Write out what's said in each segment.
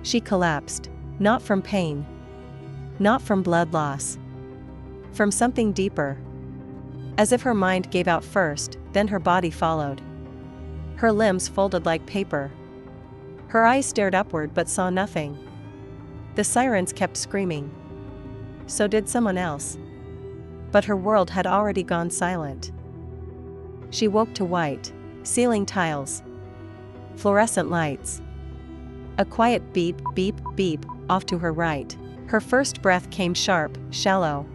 She collapsed, not from pain, not from blood loss, from something deeper. As if her mind gave out first, then her body followed. Her limbs folded like paper. Her eyes stared upward but saw nothing. The sirens kept screaming. So did someone else. But her world had already gone silent. She woke to white, ceiling tiles, fluorescent lights. A quiet beep, beep, beep, off to her right. Her first breath came sharp, shallow.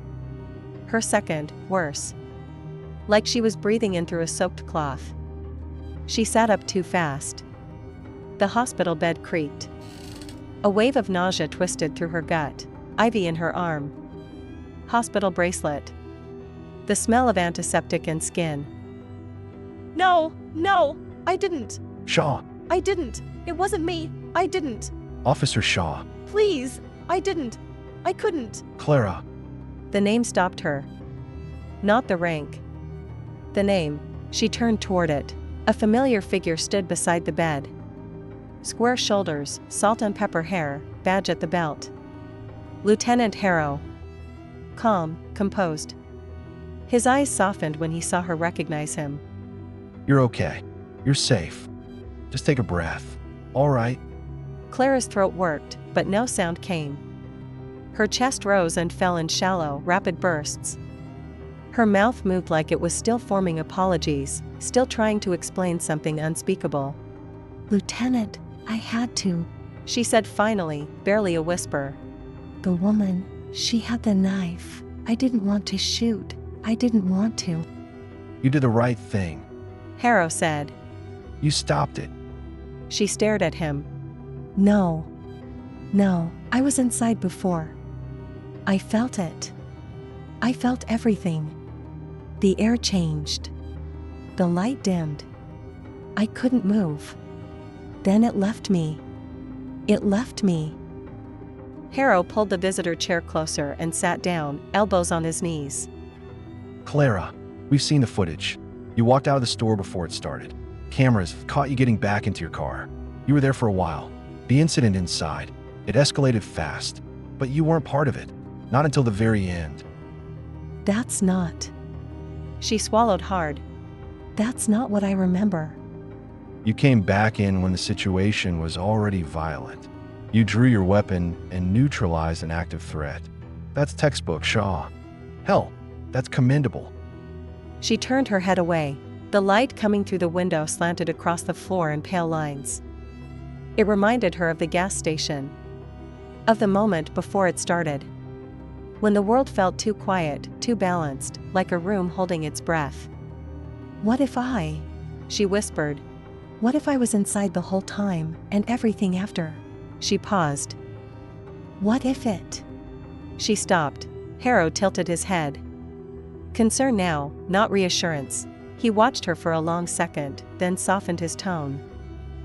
Her second, worse. Like she was breathing in through a soaked cloth. She sat up too fast. The hospital bed creaked. A wave of nausea twisted through her gut, ivy in her arm. Hospital bracelet. The smell of antiseptic and skin. No, I didn't. Shaw. I didn't. It wasn't me. I didn't. Officer Shaw. Please, I didn't. I couldn't. Clara. The name stopped her. Not the rank. The name. She turned toward it. A familiar figure stood beside the bed. Square shoulders, salt and pepper hair, badge at the belt. Lieutenant Harrow. Calm, composed. His eyes softened when he saw her recognize him. You're okay. You're safe. Just take a breath. All right. Clara's throat worked, but no sound came. Her chest rose and fell in shallow, rapid bursts. Her mouth moved like it was still forming apologies, still trying to explain something unspeakable. Lieutenant, I had to, she said finally, barely a whisper. The woman, she had the knife. I didn't want to shoot. I didn't want to. You did the right thing. Harrow said. You stopped it. She stared at him. No, I was inside before. I felt it. I felt everything. The air changed. The light dimmed. I couldn't move. Then it left me. Harrow pulled the visitor chair closer and sat down, elbows on his knees. Clara, we've seen the footage. You walked out of the store before it started. Cameras have caught you getting back into your car. You were there for a while. The incident inside, it escalated fast, but you weren't part of it. Not until the very end. That's not. She swallowed hard. That's not what I remember. You came back in when the situation was already violent. You drew your weapon and neutralized an active threat. That's textbook Shaw. Hell, that's commendable. She turned her head away. The light coming through the window slanted across the floor in pale lines. It reminded her of the gas station. Of the moment before it started. When the world felt too quiet, too balanced, like a room holding its breath. What if she whispered. What if I was inside the whole time, and everything after? She paused. What if it? She stopped. Harrow tilted his head. Concern now, not reassurance. He watched her for a long second, then softened his tone.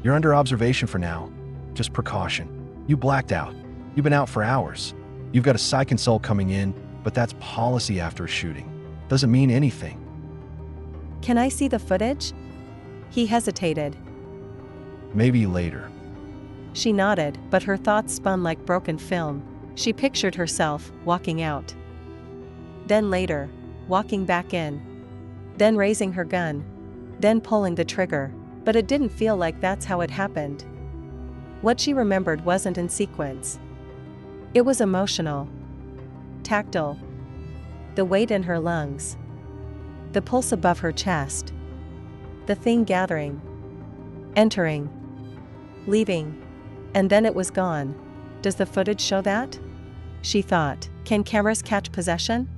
You're under observation for now. Just precaution. You blacked out. You've been out for hours. You've got a psych consult coming in, but that's policy after a shooting. Doesn't mean anything. Can I see the footage? He hesitated. Maybe later. She nodded, but her thoughts spun like broken film. She pictured herself walking out. Then later, walking back in. Then raising her gun. Then pulling the trigger. But it didn't feel like that's how it happened. What she remembered wasn't in sequence. It was emotional. Tactile. The weight in her lungs. The pulse above her chest. The thing gathering. Entering. Leaving. And then it was gone. Does the footage show that? She thought. Can cameras catch possession?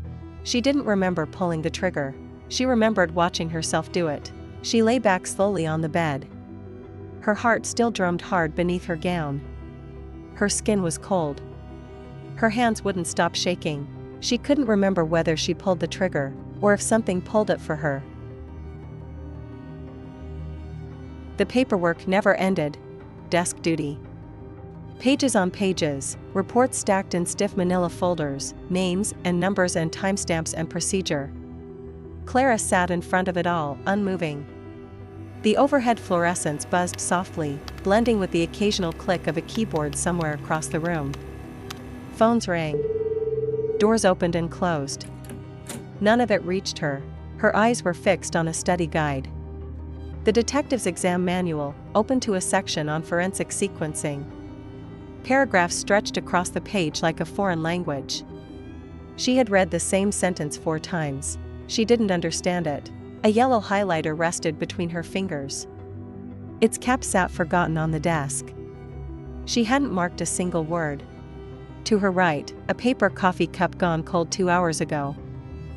She didn't remember pulling the trigger. She remembered watching herself do it. She lay back slowly on the bed. Her heart still drummed hard beneath her gown. Her skin was cold. Her hands wouldn't stop shaking. She couldn't remember whether she pulled the trigger, or if something pulled it for her. The paperwork never ended. Desk duty. Pages on pages, reports stacked in stiff manila folders, names and numbers and timestamps and procedure. Clara sat in front of it all, unmoving. The overhead fluorescence buzzed softly, blending with the occasional click of a keyboard somewhere across the room. Phones rang. Doors opened and closed. None of it reached her. Her eyes were fixed on a study guide. The detective's exam manual, open to a section on forensic sequencing. Paragraphs stretched across the page like a foreign language. She had read the same sentence 4 times. She didn't understand it. A yellow highlighter rested between her fingers. Its cap sat forgotten on the desk. She hadn't marked a single word. To her right, a paper coffee cup gone cold 2 hours ago.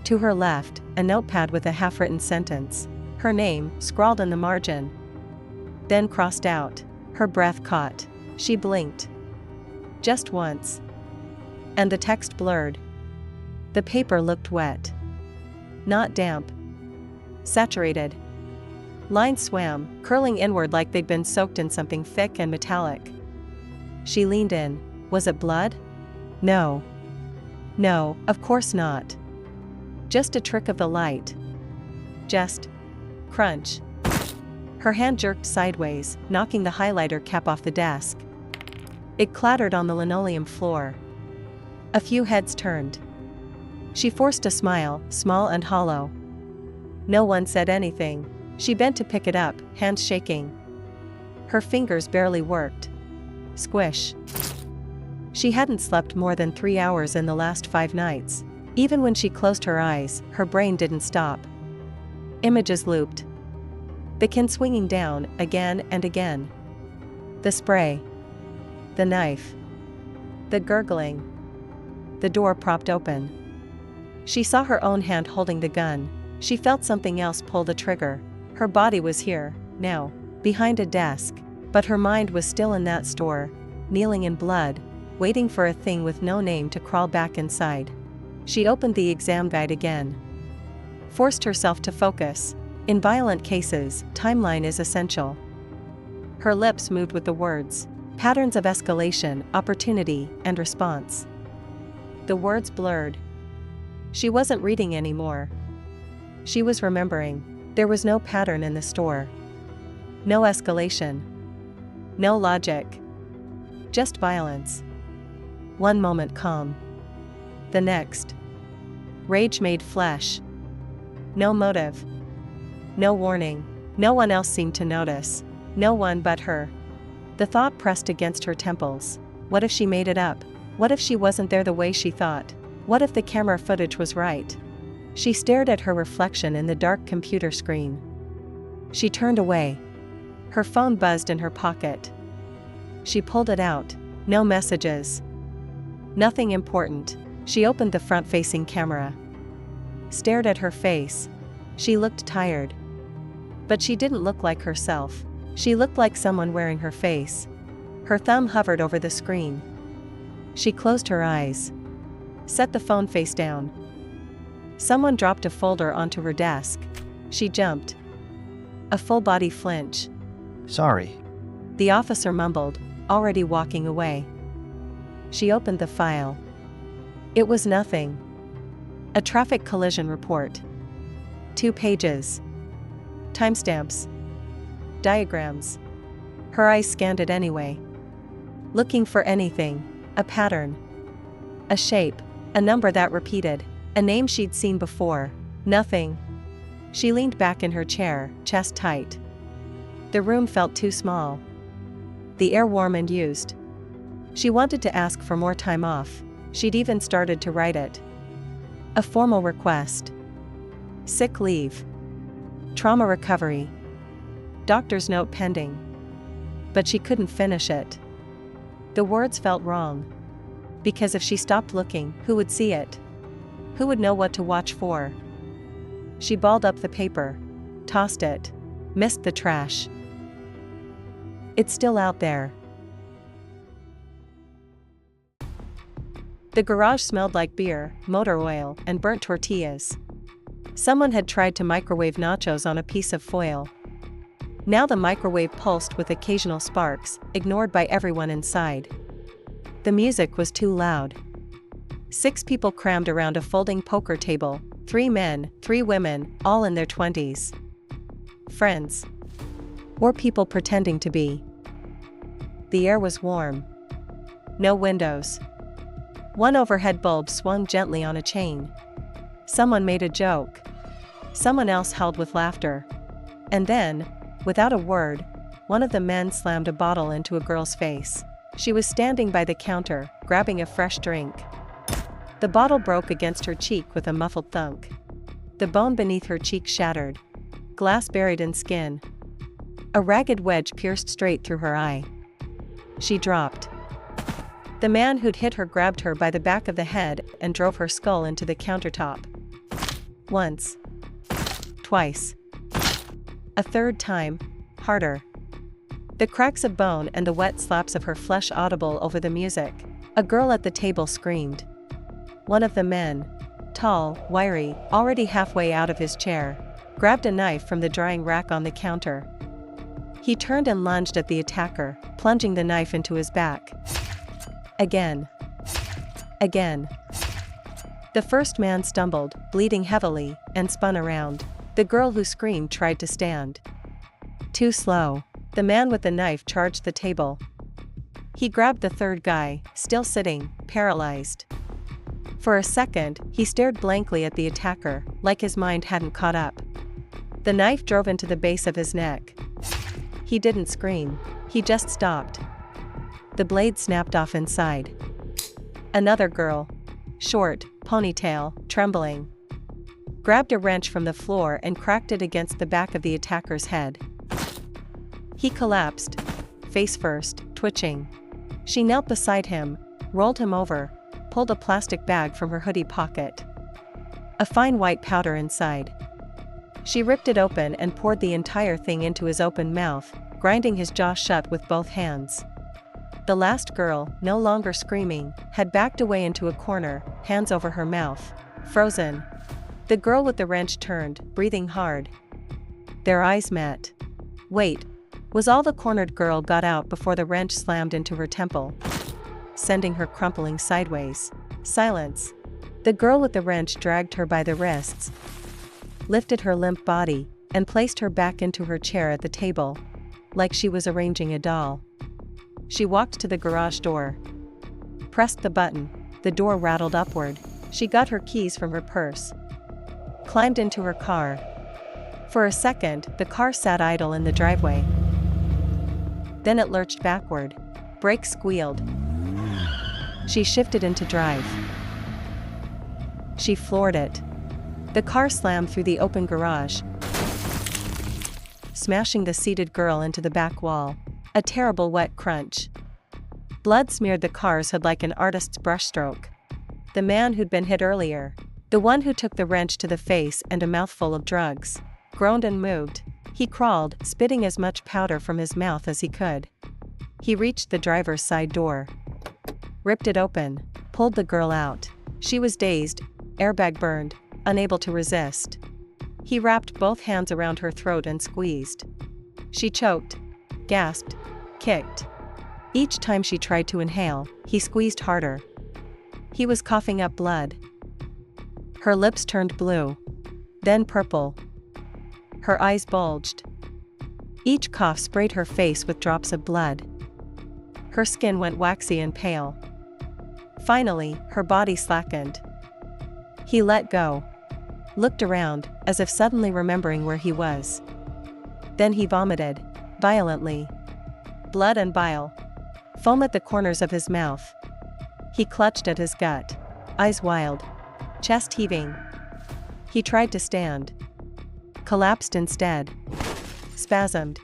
To her left, a notepad with a half-written sentence. Her name, scrawled in the margin. Then crossed out. Her breath caught. She blinked. Just once. And the text blurred. The paper looked wet. Not damp. Saturated. Lines swam, curling inward like they'd been soaked in something thick and metallic. She leaned in. Was it blood? No. No, of course not. Just a trick of the light. Just crunch. Her hand jerked sideways, knocking the highlighter cap off the desk. It clattered on the linoleum floor. A few heads turned. She forced a smile, small and hollow. No one said anything. She bent to pick it up, hands shaking. Her fingers barely worked. Squish. She hadn't slept more than 3 hours in the last 5 nights. Even when she closed her eyes, her brain didn't stop. Images looped. The can swinging down, again and again. The spray. The knife. The gurgling. The door propped open. She saw her own hand holding the gun. She felt something else pull the trigger. Her body was here, now, behind a desk, but her mind was still in that store, kneeling in blood, waiting for a thing with no name to crawl back inside. She opened the exam guide again. Forced herself to focus. In violent cases, timeline is essential. Her lips moved with the words. Patterns of escalation, opportunity, and response. The words blurred. She wasn't reading anymore. She was remembering. There was no pattern in the store. No escalation. No logic. Just violence. One moment calm. The next. Rage made flesh. No motive. No warning. No one else seemed to notice. No one but her. The thought pressed against her temples. What if she made it up? What if she wasn't there the way she thought? What if the camera footage was right? She stared at her reflection in the dark computer screen. She turned away. Her phone buzzed in her pocket. She pulled it out. No messages. Nothing important. She opened the front-facing camera. Stared at her face. She looked tired. But she didn't look like herself. She looked like someone wearing her face. Her thumb hovered over the screen. She closed her eyes. Set the phone face down. Someone dropped a folder onto her desk. She jumped. A full-body flinch. Sorry. The officer mumbled, already walking away. She opened the file. It was nothing. A traffic collision report. 2 pages. Timestamps. Diagrams. Her eyes scanned it anyway. Looking for anything. A pattern. A shape. A number that repeated. A name she'd seen before. Nothing. She leaned back in her chair, chest tight. The room felt too small. The air warm and used. She wanted to ask for more time off. She'd even started to write it. A formal request. Sick leave. Trauma recovery. Doctor's note pending. But she couldn't finish it. The words felt wrong. Because if she stopped looking, who would see it? Who would know what to watch for? She balled up the paper. Tossed it. Missed the trash. It's still out there. The garage smelled like beer, motor oil, and burnt tortillas. Someone had tried to microwave nachos on a piece of foil. Now the microwave pulsed with occasional sparks, ignored by everyone inside. The music was too loud. 6 people crammed around a folding poker table, 3 men, 3 women, all in their 20s. Friends. Or people pretending to be. The air was warm. No windows. One overhead bulb swung gently on a chain. Someone made a joke. Someone else howled with laughter. And then, without a word, one of the men slammed a bottle into a girl's face. She was standing by the counter, grabbing a fresh drink. The bottle broke against her cheek with a muffled thunk. The bone beneath her cheek shattered. Glass buried in skin. A ragged wedge pierced straight through her eye. She dropped. The man who'd hit her grabbed her by the back of the head and drove her skull into the countertop. Once. Twice. A third time, harder. The cracks of bone and the wet slaps of her flesh audible over the music. A girl at the table screamed. One of the men, tall, wiry, already halfway out of his chair, grabbed a knife from the drying rack on the counter. He turned and lunged at the attacker, plunging the knife into his back. Again. Again. The first man stumbled, bleeding heavily, and spun around. The girl who screamed tried to stand. Too slow. The man with the knife charged the table. He grabbed the third guy, still sitting, paralyzed. For a second, he stared blankly at the attacker, like his mind hadn't caught up. The knife drove into the base of his neck. He didn't scream. He just stopped. The blade snapped off inside. Another girl, short, ponytail, trembling, grabbed a wrench from the floor and cracked it against the back of the attacker's head. He collapsed, face first, twitching. She knelt beside him, rolled him over, pulled a plastic bag from her hoodie pocket. A fine white powder inside. She ripped it open and poured the entire thing into his open mouth, grinding his jaw shut with both hands. The last girl, no longer screaming, had backed away into a corner, hands over her mouth, frozen. The girl with the wrench turned, breathing hard. Their eyes met. Wait, was all the cornered girl got out before the wrench slammed into her temple, sending her crumpling sideways. Silence. The girl with the wrench dragged her by the wrists, lifted her limp body, and placed her back into her chair at the table, like she was arranging a doll. She walked to the garage door, pressed the button. The door rattled upward. She got her keys from her purse, climbed into her car. For a second, the car sat idle in the driveway. Then it lurched backward. Brakes squealed. She shifted into drive. She floored it. The car slammed through the open garage, smashing the seated girl into the back wall. A terrible wet crunch. Blood smeared the car's hood like an artist's brushstroke. The man who'd been hit earlier, the one who took the wrench to the face and a mouthful of drugs, groaned and moved. He crawled, spitting as much powder from his mouth as he could. He reached the driver's side door, ripped it open, pulled the girl out. She was dazed, airbag burned, unable to resist. He wrapped both hands around her throat and squeezed. She choked, gasped, kicked. Each time she tried to inhale, he squeezed harder. He was coughing up blood. Her lips turned blue, then purple. Her eyes bulged. Each cough sprayed her face with drops of blood. Her skin went waxy and pale. Finally, her body slackened. He let go, looked around, as if suddenly remembering where he was. Then he vomited, violently. Blood and bile, foam at the corners of his mouth. He clutched at his gut, eyes wild, chest heaving. He tried to stand, collapsed instead, spasmed,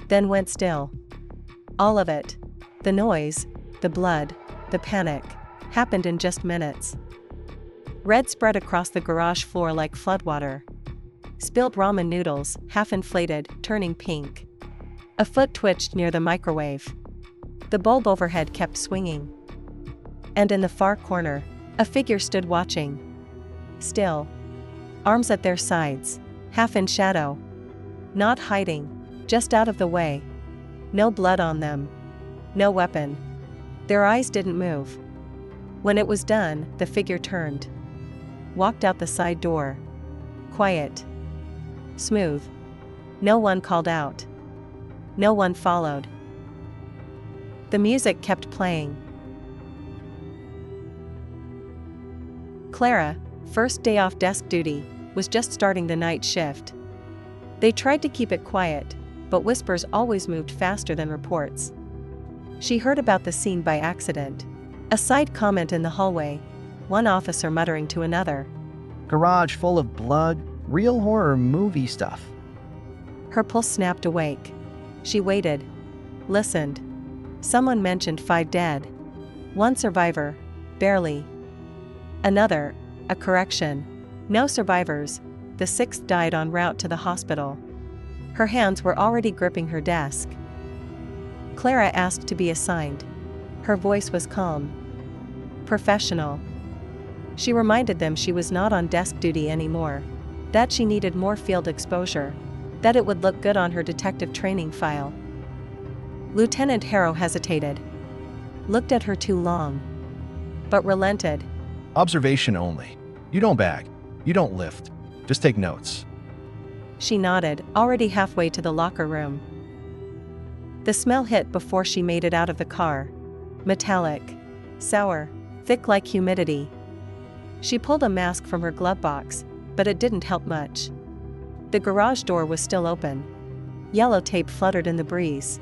then went still. All of it, the noise, the blood, the panic, happened in just minutes. Red spread across the garage floor like floodwater. Spilled ramen noodles, half inflated, turning pink. A foot twitched near the microwave. The bulb overhead kept swinging. And in the far corner, a figure stood watching. Still. Arms at their sides, half in shadow. Not hiding, just out of the way. No blood on them. No weapon. Their eyes didn't move. When it was done, the figure turned. Walked out the side door. Quiet. Smooth. No one called out. No one followed. The music kept playing. Clara, first day off desk duty, was just starting the night shift. They tried to keep it quiet, but whispers always moved faster than reports. She heard about the scene by accident. A side comment in the hallway, one officer muttering to another. Garage full of blood, real horror movie stuff. Her pulse snapped awake. She waited. Listened. Someone mentioned 5 dead. 1 survivor, barely. Another, a correction. No survivors, the 6th died en route to the hospital. Her hands were already gripping her desk. Clara asked to be assigned. Her voice was calm. Professional. She reminded them she was not on desk duty anymore. That she needed more field exposure. That it would look good on her detective training file. Lieutenant Harrow hesitated. Looked at her too long. But relented. Observation only. You don't bag. You don't lift. Just take notes. She nodded, already halfway to the locker room. The smell hit before she made it out of the car. Metallic. Sour. Thick like humidity. She pulled a mask from her glove box, but it didn't help much. The garage door was still open. Yellow tape fluttered in the breeze.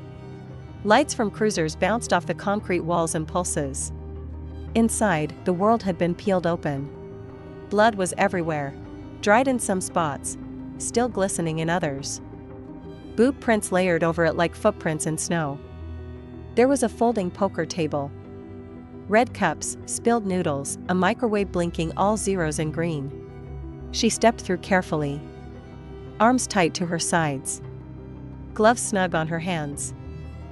Lights from cruisers bounced off the concrete walls and pulses. Inside, the world had been peeled open. Blood was everywhere, dried in some spots, still glistening in others. Boot prints layered over it like footprints in snow. There was a folding poker table. Red cups, spilled noodles, a microwave blinking all zeros in green. She stepped through carefully. Arms tight to her sides. Gloves snug on her hands.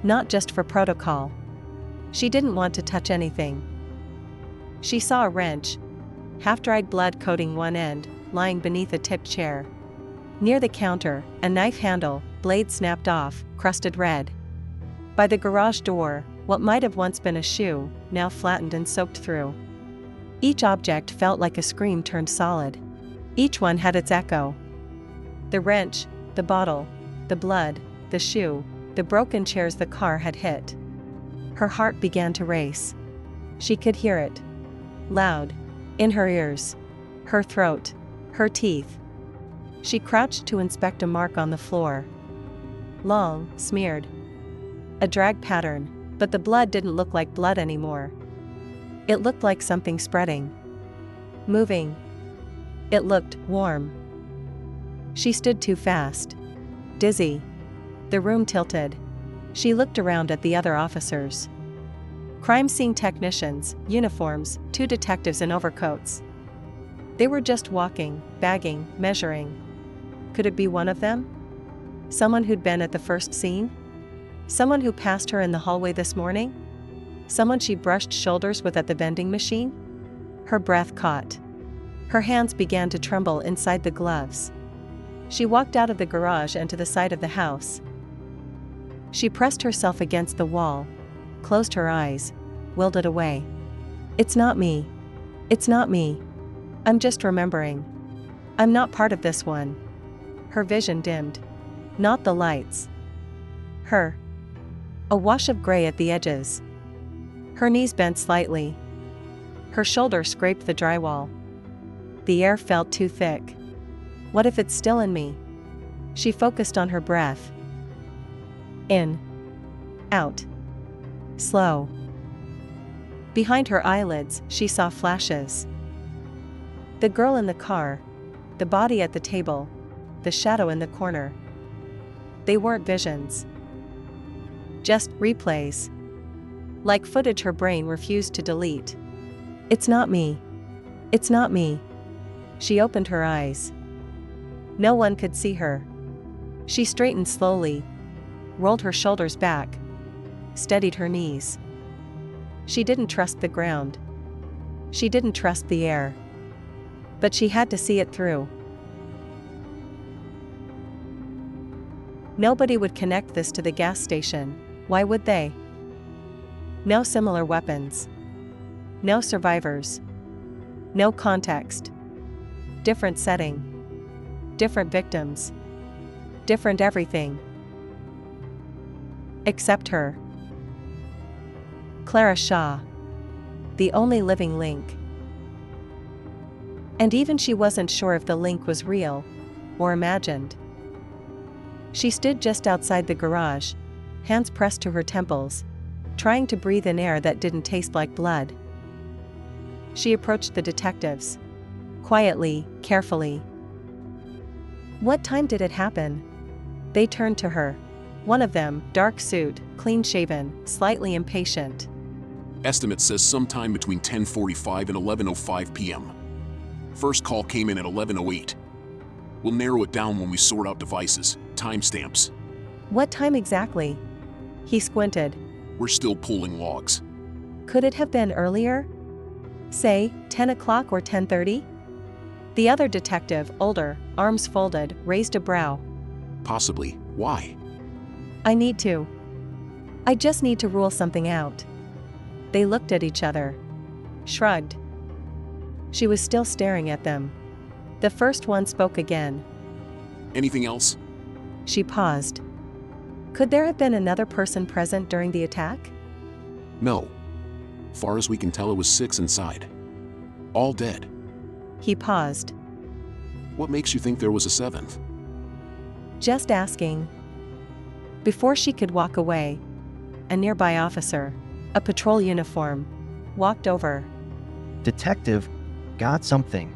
Not just for protocol. She didn't want to touch anything. She saw a wrench, half-dried blood coating one end, lying beneath a tipped chair. Near the counter, a knife handle, blade snapped off, crusted red. By the garage door, what might have once been a shoe, now flattened and soaked through. Each object felt like a scream turned solid. Each one had its echo. The wrench, the bottle, the blood, the shoe, the broken chairs the car had hit. Her heart began to race. She could hear it. Loud. In her ears. Her throat. Her teeth. She crouched to inspect a mark on the floor. Long, smeared. A drag pattern, but the blood didn't look like blood anymore. It looked like something spreading. Moving. It looked warm. She stood too fast. Dizzy. The room tilted. She looked around at the other officers. Crime scene technicians, uniforms, 2 detectives in overcoats. They were just walking, bagging, measuring. Could it be one of them? Someone who'd been at the first scene? Someone who passed her in the hallway this morning? Someone she brushed shoulders with at the vending machine? Her breath caught. Her hands began to tremble inside the gloves. She walked out of the garage and to the side of the house. She pressed herself against the wall, closed her eyes, willed it away. It's not me. It's not me. I'm just remembering. I'm not part of this one. Her vision dimmed. Not the lights. Her. A wash of gray at the edges. Her knees bent slightly. Her shoulder scraped the drywall. The air felt too thick. What if it's still in me? She focused on her breath. In. Out. Slow. Behind her eyelids, she saw flashes. The girl in the car, the body at the table, the shadow in the corner. They weren't visions. Just replays. Like footage her brain refused to delete. It's not me. It's not me. She opened her eyes. No one could see her. She straightened slowly, rolled her shoulders back, steadied her knees. She didn't trust the ground. She didn't trust the air. But she had to see it through. Nobody would connect this to the gas station. Why would they? No similar weapons. No survivors. No context. Different setting. . Different victims. Different everything. Except her. Clara Shaw. The only living link. And even she wasn't sure if the link was real or imagined. She stood just outside the garage, hands pressed to her temples, trying to breathe in air that didn't taste like blood. She approached the detectives. Quietly, carefully. "What time did it happen?" They turned to her. One of them, dark suit, clean-shaven, slightly impatient. Estimate says sometime between 10:45 and 11:05 p.m. First call came in at 11:08. We'll narrow it down when we sort out devices, timestamps. "What time exactly?" He squinted. We're still pulling logs. "Could it have been earlier? Say, 10 o'clock or 10:30? The other detective, older, arms folded, raised a brow. Possibly. Why? I just need to rule something out." They looked at each other. Shrugged. She was still staring at them. The first one spoke again. Anything else? She paused. "Could there have been another person present during the attack?" No. Far as we can tell, it was 6 inside. All dead. He paused. What makes you think there was a 7th? "Just asking." Before she could walk away, a nearby officer, a patrol uniform, walked over. Detective, got something.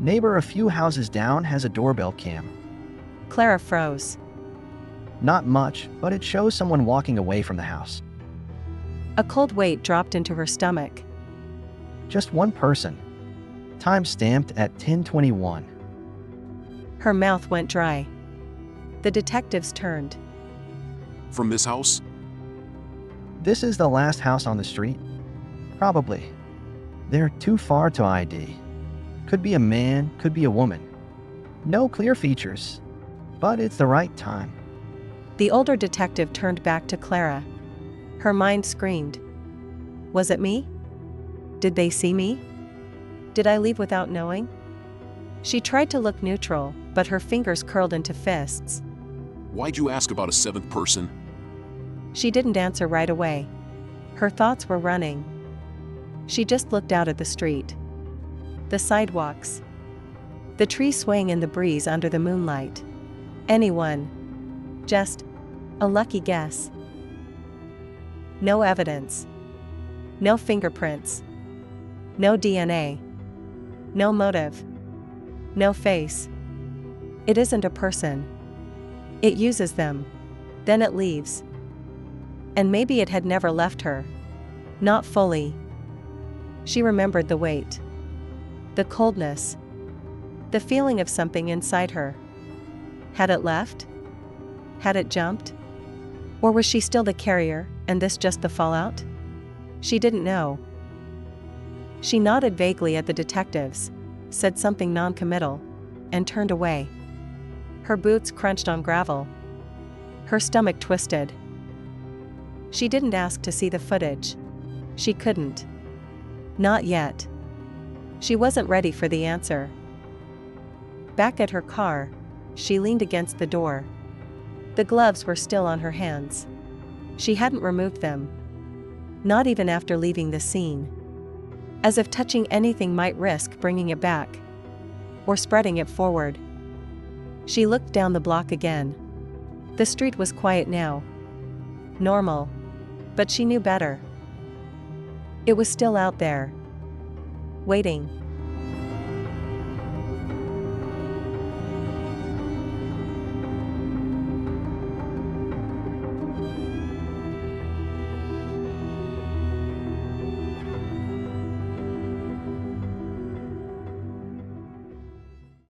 Neighbor a few houses down has a doorbell cam. Clara froze. Not much, but it shows someone walking away from the house. A cold weight dropped into her stomach. Just one person. Time stamped at 10:21. Her mouth went dry. The detectives turned. From this house? This is the last house on the street? Probably. They're too far to ID. Could be a man, could be a woman. No clear features, but it's the right time. The older detective turned back to Clara. Her mind screamed. Was it me? Did they see me? Did I leave without knowing? She tried to look neutral, but her fingers curled into fists. Why'd you ask about a 7th person? She didn't answer right away. Her thoughts were running. She just looked out at the street. The sidewalks. The trees swaying in the breeze under the moonlight. Anyone. Just a lucky guess. No evidence. No fingerprints. No DNA. No motive. No face. It isn't a person. It uses them. Then it leaves. And maybe it had never left her. Not fully. She remembered the weight. The coldness. The feeling of something inside her. Had it left? Had it jumped? Or was she still the carrier, and this just the fallout? She didn't know. She nodded vaguely at the detectives, said something non-committal, and turned away. Her boots crunched on gravel. Her stomach twisted. She didn't ask to see the footage. She couldn't. Not yet. She wasn't ready for the answer. Back at her car, she leaned against the door. The gloves were still on her hands. She hadn't removed them. Not even after leaving the scene. As if touching anything might risk bringing it back. Or spreading it forward. She looked down the block again. The street was quiet now. Normal. But she knew better. It was still out there. Waiting.